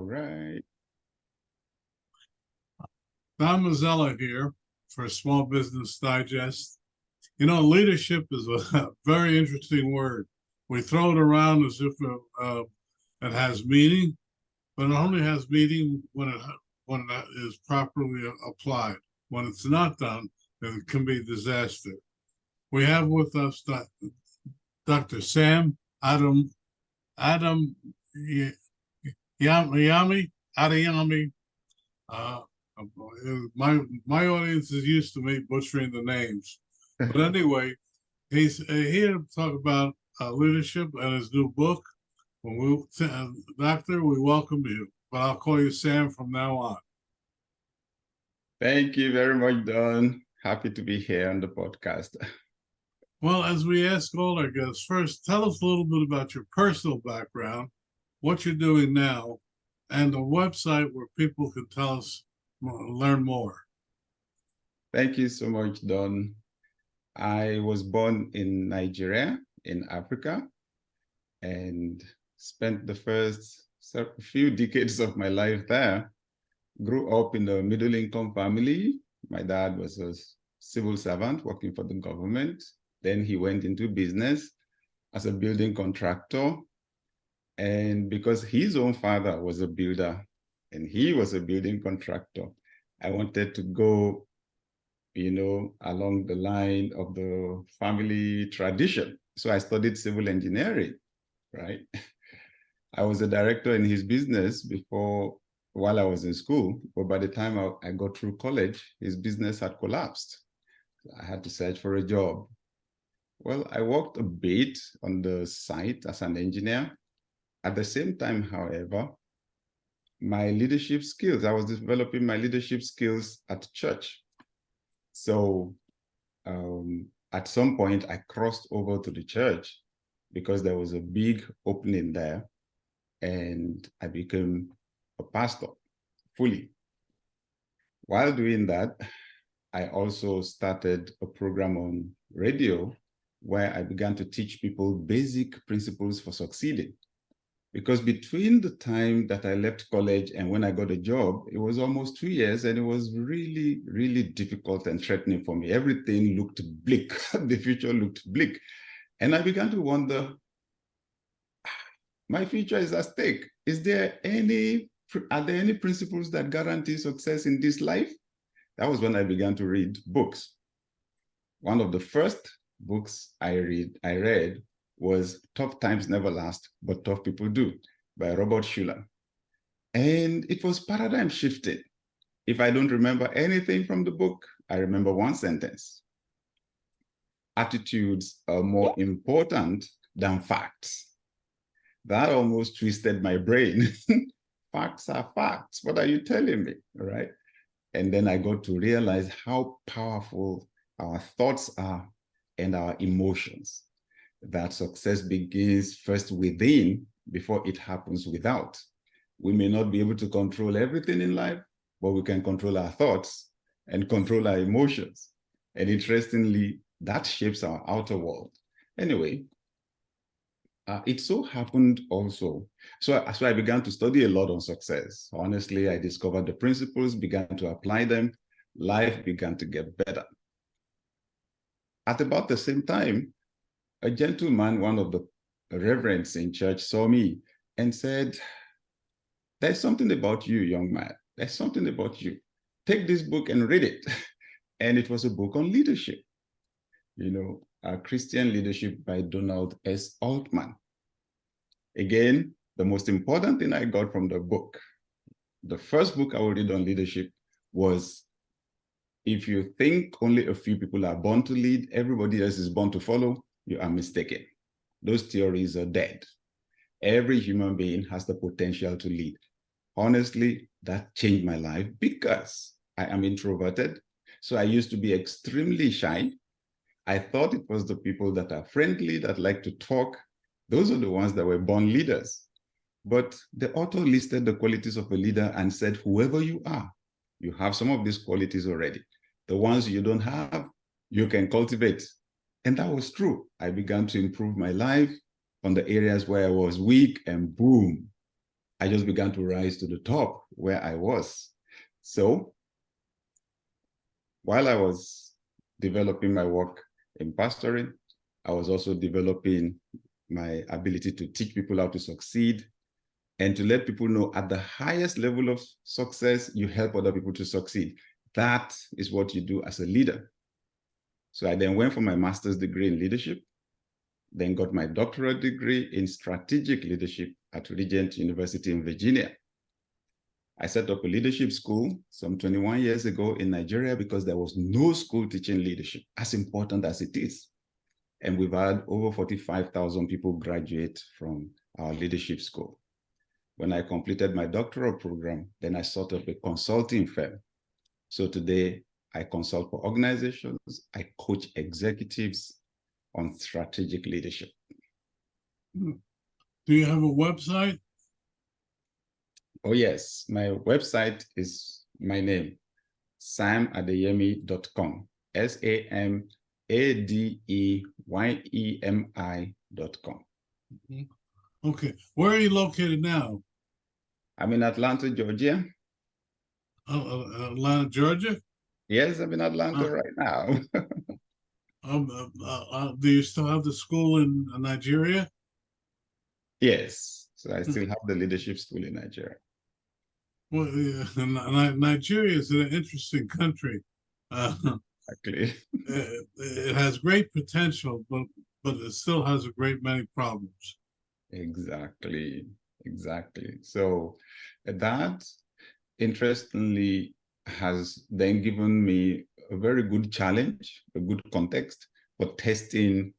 All right. Don Mazzella here for Small Business Digest. You know, leadership is a very interesting word. We throw it around as if it has meaning, but it only has meaning when it is properly applied. When it's not done, then it can be disaster. We have with us Dr. Sam Adam Yami Adeyemi. Uh, my audience is used to me butchering the names, but anyway, he's here to talk about leadership and his new book. When Doctor, we welcome you, but I'll call you Sam from now on. Thank you very much, Don. Happy to be here on the podcast. Well, as we ask all our guests, first tell us a little bit about your personal background, what you're doing now, and the website where people can learn more. Thank you so much, Don. I was born in Nigeria, in Africa, and spent the first few decades of my life there. Grew up in a middle-income family. My dad was a civil servant working for the government. Then he went into business as a building contractor. And because his own father was a builder and he was a building contractor, I wanted to go, along the line of the family tradition. So I studied civil engineering, right? I was a director in his business while I was in school, but by the time I got through college, his business had collapsed. I had to search for a job. Well, I worked a bit on the site as an engineer. At the same time, however, my leadership skills, I was developing my leadership skills at church. So at some point, I crossed over to the church because there was a big opening there, and I became a pastor fully. While doing that, I also started a program on radio where I began to teach people basic principles for succeeding. Because between the time that I left college and when I got a job, it was almost 2 years, and it was really, really difficult and threatening for me. Everything looked bleak. The future looked bleak. And I began to wonder, my future is at stake. Are there any principles that guarantee success in this life? That was when I began to read books. One of the first books I read was Tough Times Never Last, but Tough People Do by Robert Schuller. And it was paradigm shifting. If I don't remember anything from the book, I remember one sentence. Attitudes are more important than facts. That almost twisted my brain. Facts are facts. What are you telling me? All right. And then I got to realize how powerful our thoughts are and our emotions. That success begins first within before it happens without. We may not be able to control everything in life, but we can control our thoughts and control our emotions. And interestingly, that shapes our outer world. Anyway, it so happened also. So I began to study a lot on success. Honestly, I discovered the principles, began to apply them. Life began to get better. At about the same time, a gentleman, one of the reverends in church, saw me and said, there's something about you, young man. There's something about you. Take this book and read it. And it was a book on leadership. Christian Leadership by Donald S. Altman. Again, the most important thing I got from the book, the first book I would read on leadership was, if you think only a few people are born to lead, everybody else is born to follow, you are mistaken. Those theories are dead. Every human being has the potential to lead. Honestly, that changed my life because I am introverted. So I used to be extremely shy. I thought it was the people that are friendly, that like to talk. Those are the ones that were born leaders. But the author listed the qualities of a leader and said, whoever you are, you have some of these qualities already. The ones you don't have, you can cultivate. And that was true. I began to improve my life on the areas where I was weak, and boom, I just began to rise to the top where I was. So while I was developing my work in pastoring, I was also developing my ability to teach people how to succeed and to let people know at the highest level of success, you help other people to succeed. That is what you do as a leader. So I then went for my master's degree in leadership, then got my doctorate degree in strategic leadership at Regent University in Virginia. I set up a leadership school some 21 years ago in Nigeria because there was no school teaching leadership, as important as it is. And we've had over 45,000 people graduate from our leadership school. When I completed my doctoral program, then I set up a consulting firm. So today I consult for organizations, I coach executives on strategic leadership. Do you have a website? Oh yes, my website is my name, samadeyemi.com, SAMADEYEMI.com. Okay, where are you located now? I'm in Atlanta, Georgia. Atlanta, Georgia? Yes, I'm in Atlanta right now. Do you still have the school in Nigeria? Yes, so I still have the leadership school in Nigeria. Well, Nigeria is an interesting country. Exactly. It has great potential, but it still has a great many problems. Exactly. So that, interestingly, has then given me a very good challenge, a good context for testing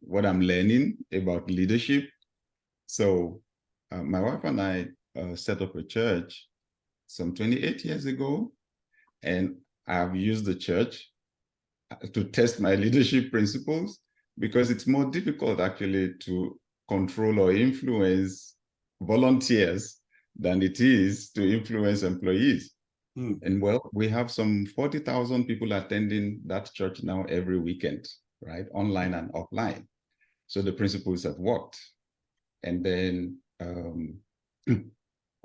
what I'm learning about leadership. So my wife and I set up a church some 28 years ago, and I've used the church to test my leadership principles because it's more difficult actually to control or influence volunteers than it is to influence employees. And well, we have some 40,000 people attending that church now every weekend, right? Online and offline. So the principles have worked. And then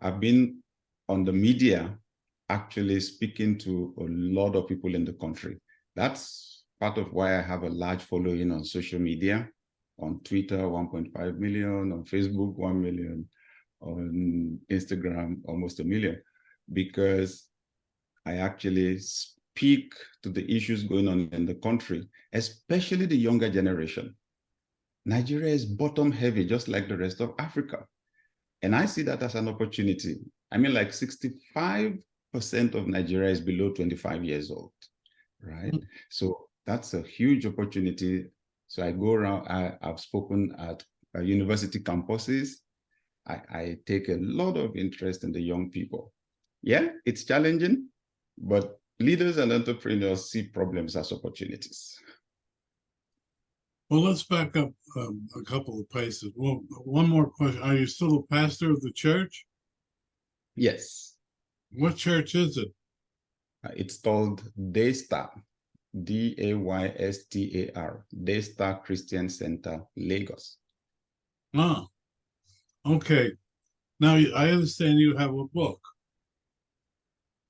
I've been on the media actually speaking to a lot of people in the country. That's part of why I have a large following on social media, on Twitter, 1.5 million, on Facebook, 1 million, on Instagram, almost 1 million, because I actually speak to the issues going on in the country, especially the younger generation. Nigeria is bottom heavy, just like the rest of Africa. And I see that as an opportunity. I mean, like 65% of Nigeria is below 25 years old, right? So that's a huge opportunity. So I go around, I've spoken at university campuses. I take a lot of interest in the young people. Yeah, it's challenging, but leaders and entrepreneurs see problems as opportunities. Well, let's back up a couple of places. Well, one more question. Are you still a pastor of the church? Yes. What church is it? It's called Daystar, Daystar, Daystar Christian Center, Lagos. Ah, okay. Now, I understand you have a book.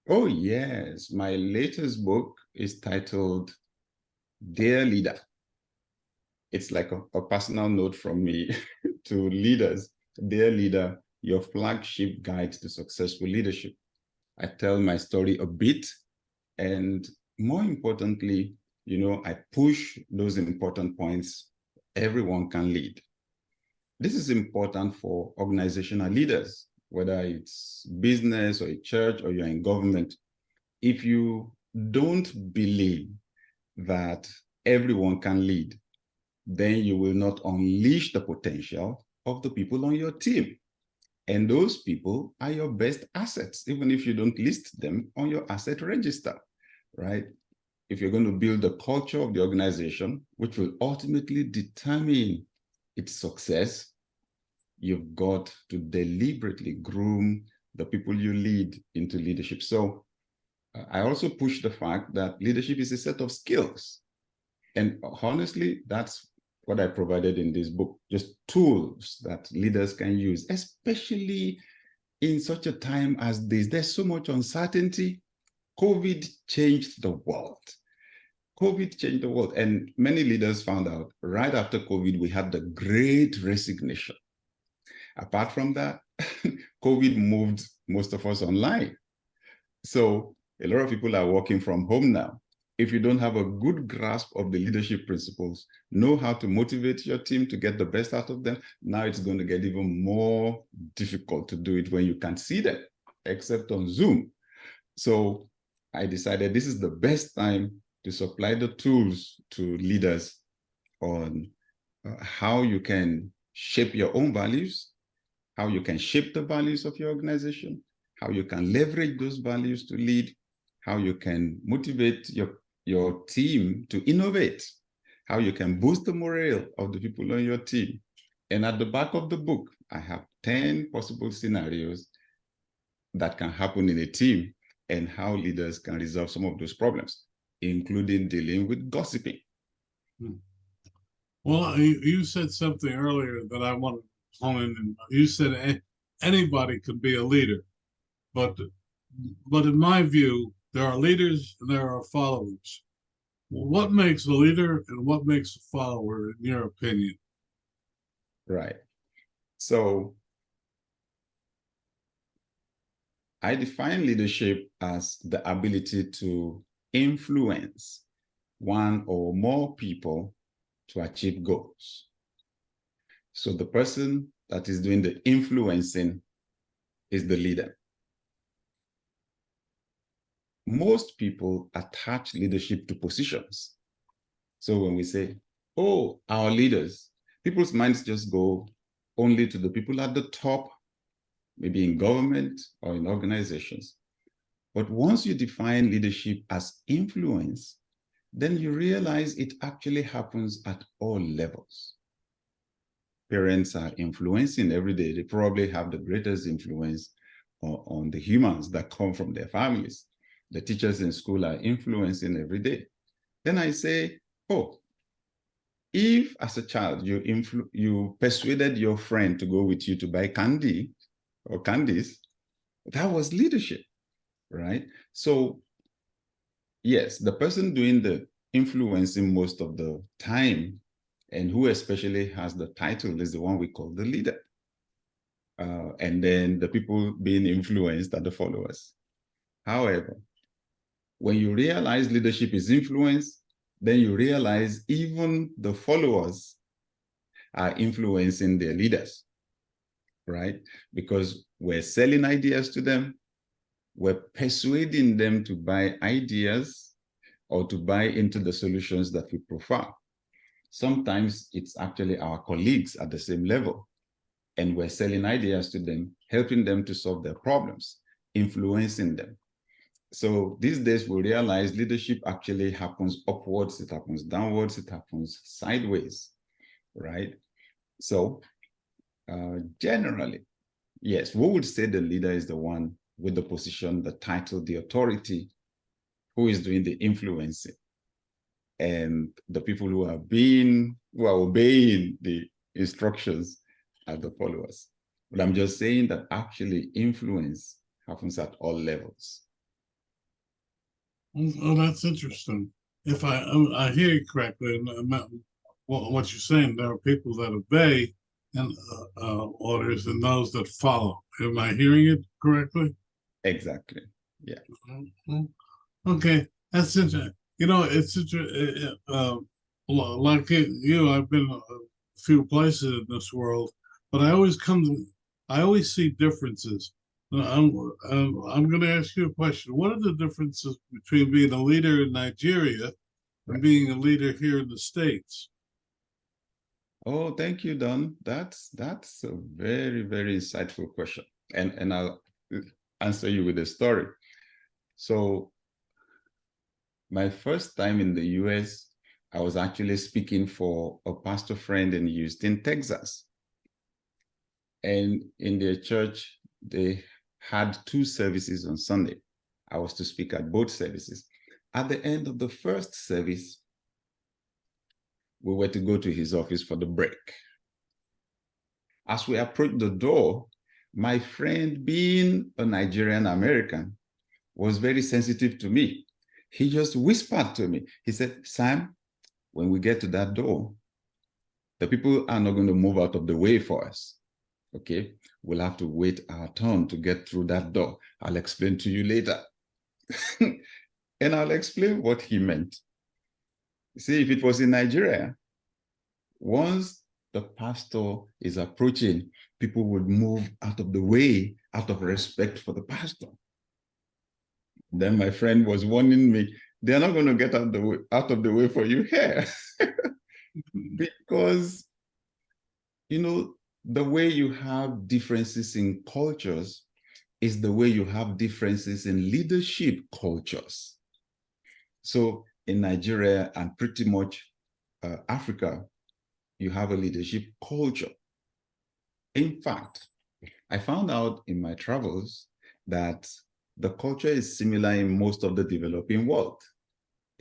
Oh, yes. My latest book is titled Dear Leader. It's like a personal note from me to leaders. Dear Leader, your flagship guide to successful leadership. I tell my story a bit, and more importantly, I push those important points. Everyone can lead. This is important for organizational leaders, whether it's business or a church or you're in government. If you don't believe that everyone can lead, then you will not unleash the potential of the people on your team. And those people are your best assets, even if you don't list them on your asset register, right? If you're going to build the culture of the organization, which will ultimately determine its success, you've got to deliberately groom the people you lead into leadership. So I also push the fact that leadership is a set of skills. And honestly, that's what I provided in this book, just tools that leaders can use, especially in such a time as this, there's so much uncertainty. COVID changed the world. COVID changed the world. And many leaders found out right after COVID, we had the great resignation. Apart from that, COVID moved most of us online. So a lot of people are working from home now. If you don't have a good grasp of the leadership principles, know how to motivate your team to get the best out of them, now it's going to get even more difficult to do it when you can't see them, except on Zoom. So I decided this is the best time to supply the tools to leaders on how you can shape your own values, how you can shape the values of your organization, how you can leverage those values to lead, how you can motivate your team to innovate, how you can boost the morale of the people on your team. And at the back of the book, I have 10 possible scenarios that can happen in a team and how leaders can resolve some of those problems, including dealing with gossiping. Well, you said something earlier that I want to hone in. You said anybody can be a leader, but in my view, there are leaders and there are followers. What makes a leader and what makes a follower, in your opinion? Right. So I define leadership as the ability to influence one or more people to achieve goals. So the person that is doing the influencing is the leader. Most people attach leadership to positions. So when we say, oh, our leaders, people's minds just go only to the people at the top, maybe in government or in organizations. But once you define leadership as influence, then you realize it actually happens at all levels. Parents are influencing every day. They probably have the greatest influence on the humans that come from their families. The teachers in school are influencing every day. Then I say, oh, if as a child you persuaded your friend to go with you to buy candy or candies, that was leadership, right? So yes, the person doing the influencing most of the time and who especially has the title is the one we call the leader. And then the people being influenced are the followers. However, when you realize leadership is influence, then you realize even the followers are influencing their leaders, right? Because we're selling ideas to them, we're persuading them to buy ideas or to buy into the solutions that we prefer. Sometimes it's actually our colleagues at the same level, and we're selling ideas to them, helping them to solve their problems, influencing them. So these days we realize leadership actually happens upwards, it happens downwards, it happens sideways, right? So generally, yes, we would say the leader is the one with the position, the title, the authority, who is doing the influencing. And the people who are obeying the instructions are the followers. But I'm just saying that actually influence happens at all levels. Oh, that's interesting. If I hear you correctly, and what you're saying, there are people that obey and orders and those that follow. Am I hearing it correctly? Exactly. Yeah. Mhm. Okay, that's interesting. You know, it's like you. I've been a few places in this world, but I always see differences. I'm going to ask you a question. What are the differences between being a leader in Nigeria and Right. being a leader here in the States? Oh, thank you, Don. That's a very, very insightful question. And I'll answer you with a story. So my first time in the US, I was actually speaking for a pastor friend in Houston, Texas. And in their church, they had 2 services on Sunday. I was to speak at both services. At the end of the first service, we were to go to his office for the break. As we approached the door, My friend, being a Nigerian American, was very sensitive to me. He just whispered to me. He said, Sam, when we get to that door, the people are not going to move out of the way for us. Okay, we'll have to wait our turn to get through that door. I'll explain to you later. And I'll explain what he meant. See, if it was in Nigeria, once the pastor is approaching, people would move out of the way out of respect for the pastor. Then my friend was warning me, they're not going to get out of the way for you here. Because, the way you have differences in cultures is the way you have differences in leadership cultures. So in Nigeria and pretty much Africa, you have a leadership culture. In fact, I found out in my travels that the culture is similar in most of the developing world.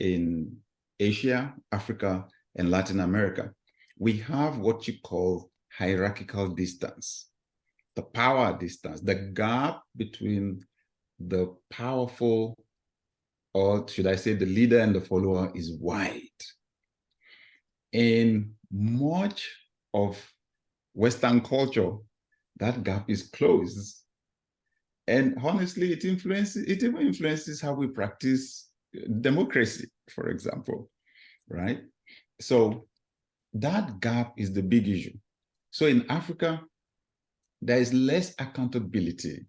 In Asia, Africa, and Latin America, we have what you call hierarchical distance, the power distance, the gap between the powerful, or should I say the leader and the follower, is wide. In much of Western culture, that gap is closed. And honestly, it even influences how we practice democracy, for example, right? So that gap is the big issue. So in Africa, there is less accountability.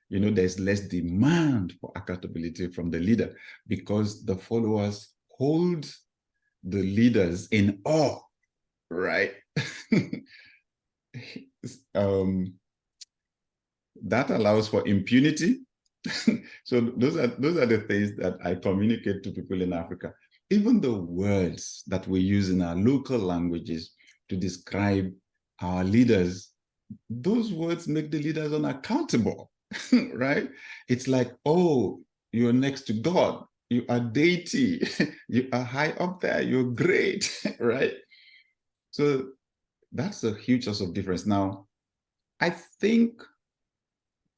There's less demand for accountability from the leader because the followers hold the leaders in awe, right? That allows for impunity. So those are the things that I communicate to people in Africa. Even the words that we use in our local languages to describe our leaders, those words make the leaders unaccountable, right? It's like, oh, you're next to God, you are deity, you are high up there, you're great, right? So that's a huge source of difference. Now, I think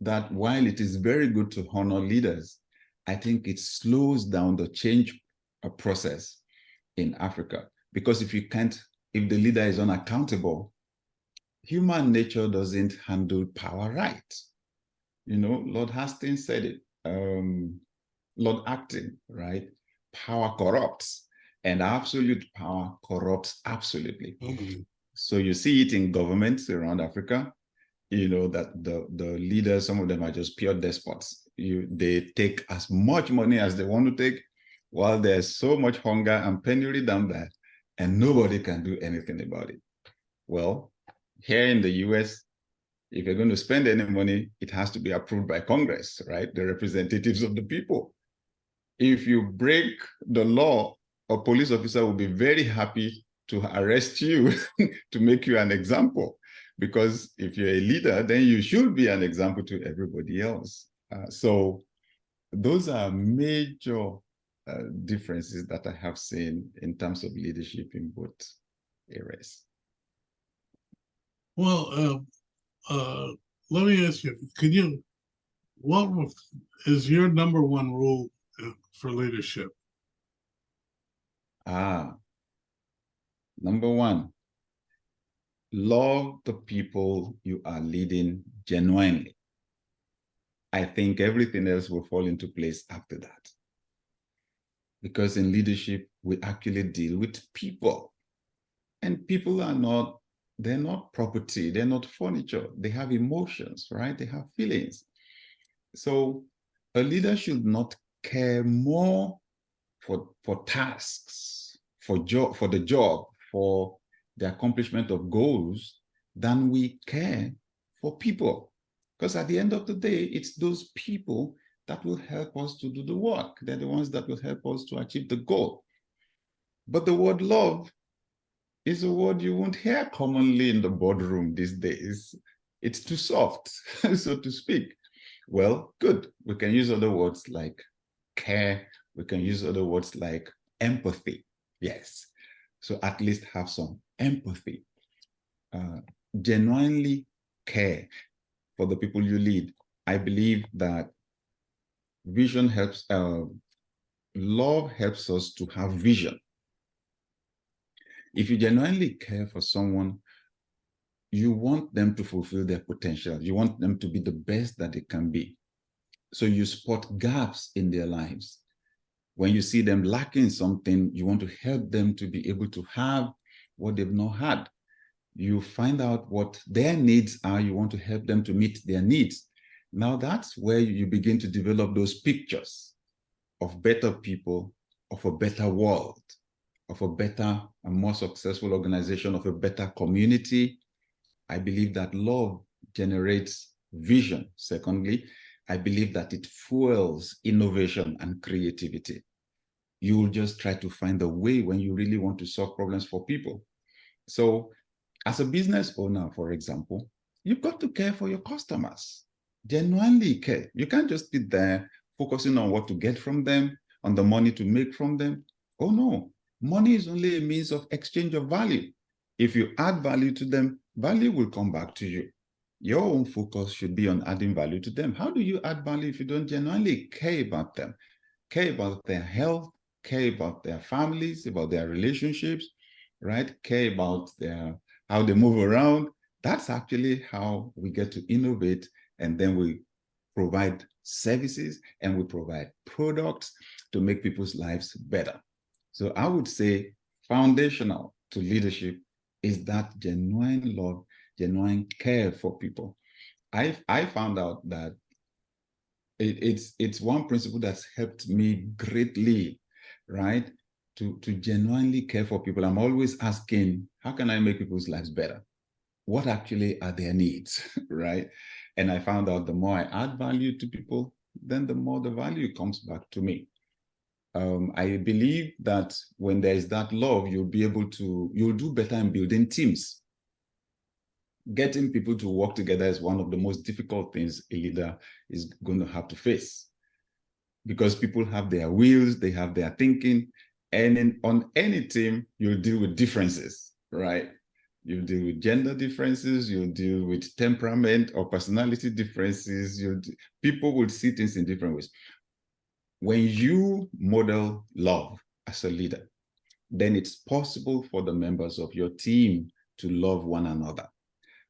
that while it is very good to honor leaders, I think it slows down the change process in Africa. Because if the leader is unaccountable, human nature doesn't handle power right. Lord Hastings said it, Lord Acton, right? Power corrupts, and absolute power corrupts absolutely. Mm-hmm. So you see it in governments around Africa, that the leaders, some of them are just pure despots. They take as much money as they want to take, while there's so much hunger and penury down there, and nobody can do anything about it. Well, here in the US, if you're going to spend any money, it has to be approved by Congress, right? The representatives of the people. If you break the law, a police officer will be very happy to arrest you to make you an example. Because if you're a leader, then you should be an example to everybody else. So those are major differences that I have seen in terms of leadership in both areas. Well, let me ask you, what is your number one rule for leadership? Number one, love the people you are leading genuinely. I think everything else will fall into place after that. Because in leadership, we actually deal with people. And people they're not property, they're not furniture. They have emotions, right? They have feelings. So a leader should not care more for tasks, for the job, for the accomplishment of goals than we care for people. Because at the end of the day, it's those people that will help us to do the work. They're the ones that will help us to achieve the goal. But the word love is a word you won't hear commonly in the boardroom these days. It's too soft, so to speak. Well, good. We can use other words like care. We can use other words like empathy. Yes. So at least have some empathy. Genuinely care for the people you lead. I believe that vision helps, love helps us to have vision. If you genuinely care for someone, you want them to fulfill their potential. You want them to be the best that they can be. So you spot gaps in their lives. When you see them lacking something, you want to help them to be able to have what they've not had. You find out what their needs are. You want to help them to meet their needs. Now that's where you begin to develop those pictures of better people, of a better world, of a better and more successful organization, of a better community. I believe that love generates vision. Secondly, I believe that it fuels innovation and creativity. You will just try to find a way when you really want to solve problems for people. So as a business owner, for example, you've got to care for your customers, genuinely care. You can't just be there focusing on what to get from them, on the money to make from them. Oh no, money is only a means of exchange of value. If you add value to them, value will come back to you. Your own focus should be on adding value to them. How do you add value if you don't genuinely care about them? Care about their health, care about their families, about their relationships, right? Care about how they move around. That's actually how we get to innovate, and then we provide services and we provide products to make people's lives better. So I would say foundational to leadership is that genuine love, genuine care for people. I found out that it's one principle that's helped me greatly, right? To genuinely care for people. I'm always asking, how can I make people's lives better? What actually are their needs, right? And I found out the more I add value to people, then the more the value comes back to me. I believe that when there is that love, you'll do better in building teams. Getting people to work together is one of the most difficult things a leader is going to have to face, because people have their wills, they have their thinking, and on any team, you'll deal with differences, right? You deal with gender differences, you deal with temperament or personality differences, people will see things in different ways. When you model love as a leader, then it's possible for the members of your team to love one another.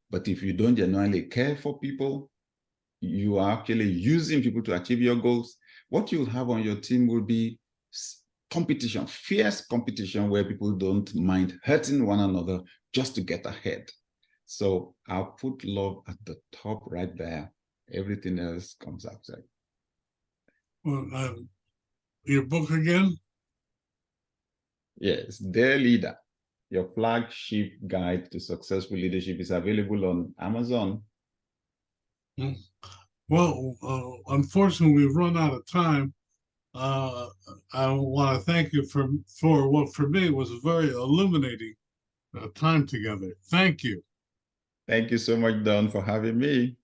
But if you don't genuinely care for people, you are actually using people to achieve your goals. What you'll have on your team will be competition, fierce competition, where people don't mind hurting one another just to get ahead. So I'll put love at the top right there. Everything else comes outside. Well, your book again? Yes, Dear Leader, your flagship guide to successful leadership, is available on Amazon. Well, unfortunately, we've run out of time. I want to thank you for what for me was a very illuminating time together. Thank you. Thank you so much, Don, for having me.